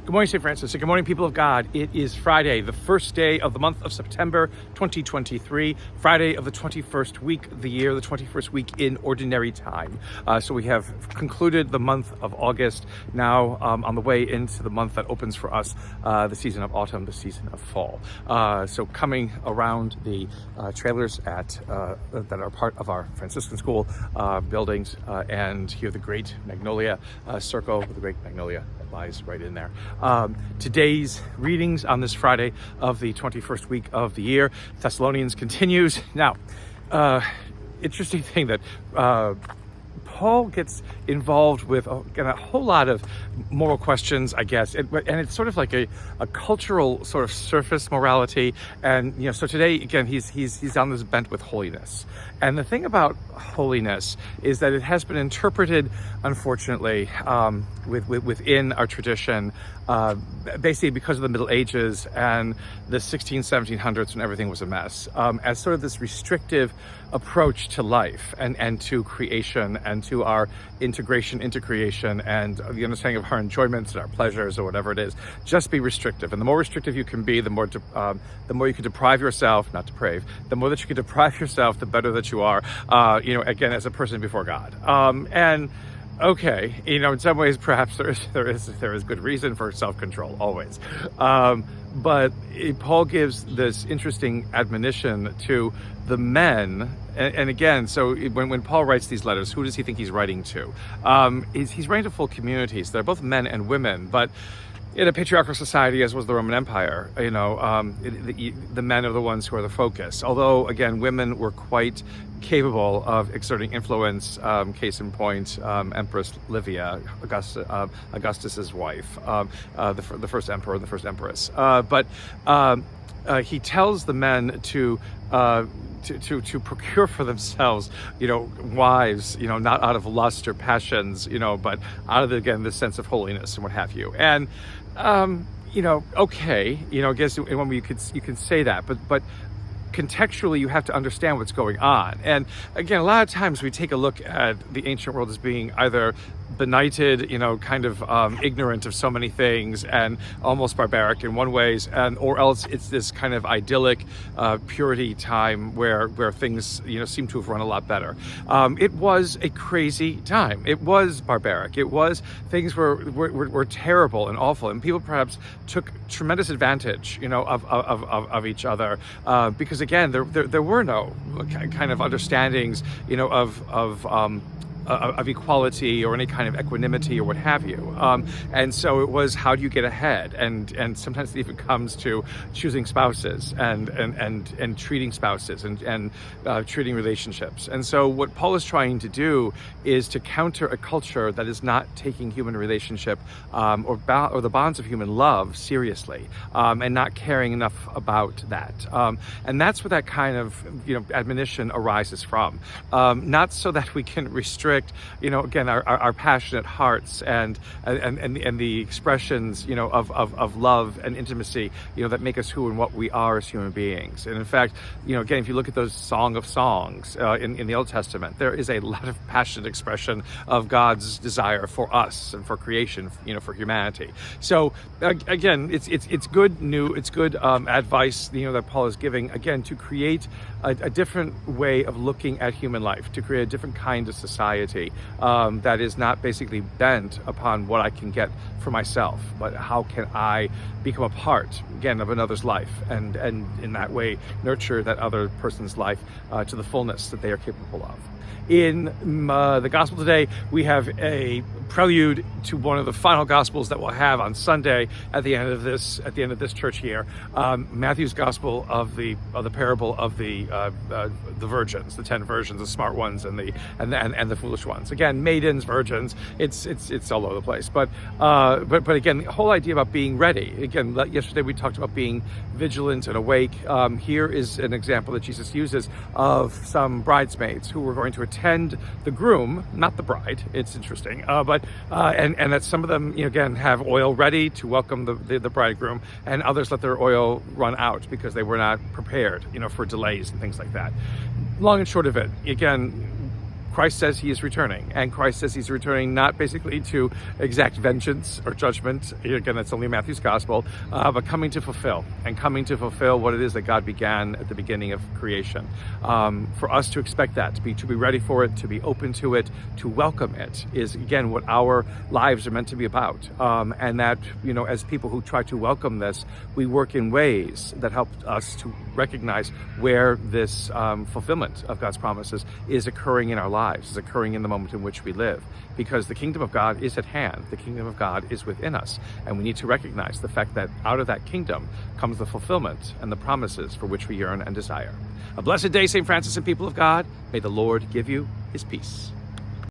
Good morning, St. Francis, and good morning, people of God. It is Friday, the first day of the month of September 2023, Friday of the 21st week of the year, the 21st week in Ordinary Time. So we have concluded the month of August, now on the way into the month that opens for us the season of autumn, the season of fall. So coming around the trailers that are part of our Franciscan school buildings, and here the great Magnolia Circle, the great Magnolia that lies right in there. Today's readings on this Friday of the 21st week of the year, Thessalonians continues. Now, interesting thing that Paul gets involved with a whole lot of moral questions, I guess, and it's sort of like a cultural sort of surface morality. And so today again he's on this bent with holiness. And the thing about holiness is that it has been interpreted, unfortunately, within our tradition, basically because of the Middle Ages and the 1700s when everything was a mess, as sort of this restrictive approach to life and to creation and to our integration into creation and the understanding of our enjoyments and our pleasures or whatever it is. Just be restrictive, and the more restrictive you can be, the more you can deprive yourself, not deprave. The more that you can deprive yourself, the better that you are. Again, as a person before God. Okay, in some ways, perhaps there is good reason for self-control always, but Paul gives this interesting admonition to the men, and again, so when Paul writes these letters, who does he think he's writing to? He's writing to full communities. They're both men and women, but in a patriarchal society, as was the Roman Empire, the men are the ones who are the focus. Although, again, women were quite capable of exerting influence. Case in point, Empress Livia, Augustus's wife, the first emperor, the first empress. But he tells the men to procure for themselves, wives, not out of lust or passions, but out of this sense of holiness and what have you. And okay, I guess when you can say that, but contextually, you have to understand what's going on. And again, a lot of times we take a look at the ancient world as being either benighted, kind of ignorant of so many things and almost barbaric in one ways, or else it's this kind of idyllic purity time where things seem to have run a lot better. It was a crazy time. It was barbaric. It was, things were terrible and awful, and people perhaps took tremendous advantage of each other, because again there were no kind of understandings of equality or any kind of equanimity or what have you. And so it was, how do you get ahead? And sometimes it even comes to choosing spouses and treating spouses and treating relationships. And so what Paul is trying to do is to counter a culture that is not taking human relationship or the bonds of human love seriously, and not caring enough about that. And that's where that kind of admonition arises from. Not so that we can restrict again our passionate hearts and the expressions of love and intimacy that make us who and what we are as human beings. And in fact, again, if you look at those Song of Songs in the Old Testament, there is a lot of passionate expression of God's desire for us and for creation, for humanity. So again, it's good advice that Paul is giving, again, to create a different way of looking at human life, to create a different kind of society that is not basically bent upon what I can get for myself, but how can I become a part, again, of another's life, and in that way nurture that other person's life to the fullness that they are capable of. In the gospel today, we have a prelude to one of the final gospels that we'll have on Sunday at the end of this church year. Matthew's gospel of the parable of the virgins, the 10 virgins, the smart ones and the foolish ones. Again, maidens, virgins. It's all over the place. But again, the whole idea about being ready. Again, yesterday we talked about being vigilant and awake. Here is an example that Jesus uses of some bridesmaids who were going to attend the groom, not the bride. It's interesting, but that some of them, again, have oil ready to welcome the bridegroom, and others let their oil run out because they were not prepared, for delays and things like that. Long and short of it, again, Christ says he is returning, and Christ says he's returning not basically to exact vengeance or judgment. Again, that's only Matthew's gospel, but coming to fulfill what it is that God began at the beginning of creation. For us to expect that, to be ready for it, to be open to it, to welcome it, is again what our lives are meant to be about. And that, as people who try to welcome this, we work in ways that help us to recognize where this fulfillment of God's promises is occurring in our lives, is occurring in the moment in which we live. Because the kingdom of God is at hand. The kingdom of God is within us. And we need to recognize the fact that out of that kingdom comes the fulfillment and the promises for which we yearn and desire. A blessed day, St. Francis and people of God. May the Lord give you his peace.